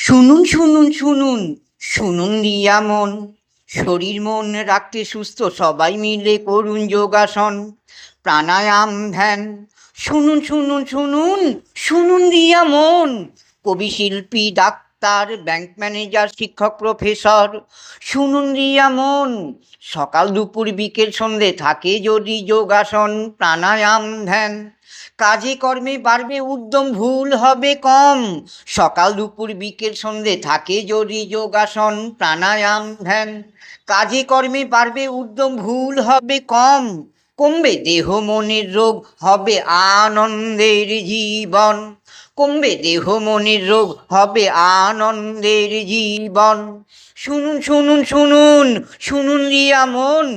শুনুন শুনুন শুনুন শুনুন রিয়া মন, শরীর মন রাখতে সুস্থ সবাই মিলে করুন যোগাসন, প্রাণায়াম ধ্যান। শুনুন শুনুন শুনুন শুনুন রিয়া মন, কবি শিল্পী ডাক্তার ব্যাংক ম্যানেজার শিক্ষক প্রফেসর। শুনুন রিয়া মন, সকাল দুপুর বিকেল সন্ধে থাকে যদি যোগাসন প্রাণায়াম ধ্যান। কাজে কর্মে বাড়বে উদ্যম, ভুল হবে কম। সকাল দুপুর বিকেল সন্ধে থাকে যদি যোগাসন প্রাণায়াম ধ্যান। কাজে কর্মে বাড়বে উদ্যম, ভুল হবে কম। কমবে দেহ মনের রোগ, হবে আনন্দের জীবন। কমবে দেহ মনের রোগ, হবে আনন্দের জীবন। শুনুন শুনুন শুনুন শুনুন রিয়া মন,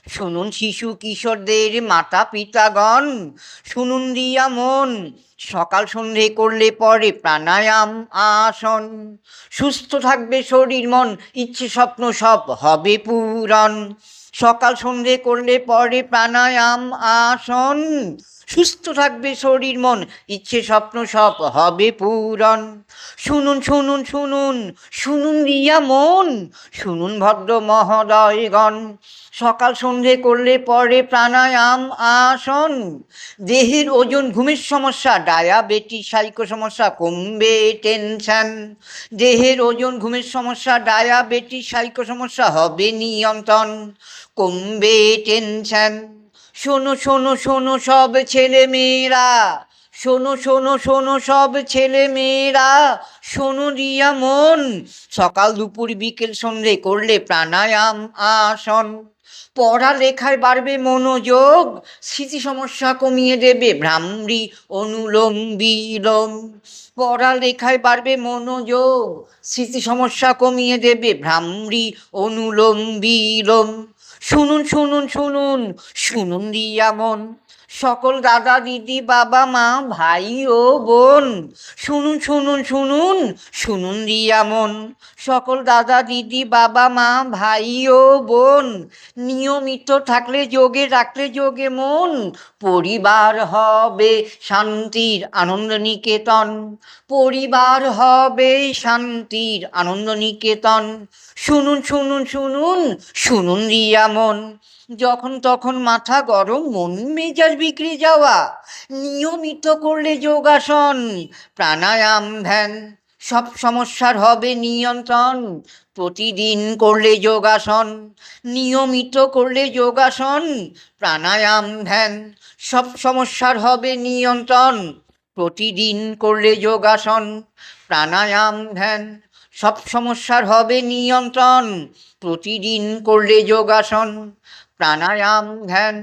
শুনুন শিশু কিশোরদের মাতা পিতাগণ। শুনুন রিয়া মন, সকাল সন্ধে করলে পরে প্রাণায়াম আসন। সুস্থ থাকবে শরীর মন, ইচ্ছে স্বপ্ন সব হবে পূরণ। সকাল সন্ধে করলে পরে প্রাণায়াম আসন। সুস্থ থাকবে শরীর মন, ইচ্ছে স্বপ্ন সব হবে পূরণ। শুনুন শুনুন শুনুন শুনুন রিয়া মন, শুনুন ভদ্র মহোদয়গণ। সকাল সন্ধে করলে পরে প্রাণায়াম আসন। দেহের ওজন, ঘুমের সমস্যা, ডায়াবেটিস সাইকো সমস্যা, কমবে টেনশন। দেহের ওজন, ঘুমের সমস্যা, ডায়াবেটিস সাইকো সমস্যা হবে নিয়ন্ত্রণ, কমবে টেনশন। শোনো শোনো শোনো সব ছেলে মেয়েরা, শোনো শোনো শোনো সব ছেলে মেয়েরা। শোনো রিয়া মন, সকাল দুপুর বিকেল সন্ধে করলে প্রাণায়াম আসন। পড়ালেখায় বাড়বে মনোযোগ, স্মৃতি সমস্যা কমিয়ে দেবে ভ্রামরি অনুলোম বিলোম। পড়ালেখায় বাড়বে মনোযোগ, স্মৃতি সমস্যা কমিয়ে দেবে ভ্রামরি অনুলোম বিলোম। শুনুন শুনুন শুনুন শুনুন রিয়া মন, সকল দাদা দিদি বাবা মা ভাই ও বোন। শুনুন শুনুন শুনুন শুনুন রিয়া মন, সকল দাদা দিদি বাবা মা ভাই ও বোন। নিয়মিত থাকলে যোগে, রাখলে যোগে মন, পরিবার হবে শান্তির আনন্দ নিকেতন। পরিবার হবে শান্তির আনন্দ নিকেতন। শুনুন শুনুন শুনুন শুনুন রিয়া মন, যখন তখন মাথা গরম, মন মেজাজ বিগড়ে যাওয়া, নিয়মিত করলে যোগাসন প্রাণায়াম ধ্যান, সব সমস্যার হবে নিয়ন্ত্রণ। প্রতিদিন করলে যোগাসন, নিয়মিত করলে যোগাসন প্রাণায়াম ধ্যান, সব সমস্যার হবে নিয়ন্ত্রণ। প্রতিদিন করলে যোগাসন প্রাণায়াম ধ্যান, সব সমস্যার হবে নিয়ন্ত্রণ। প্রতিদিন করলে যোগাসন প্রাণায়াম ধ্যান।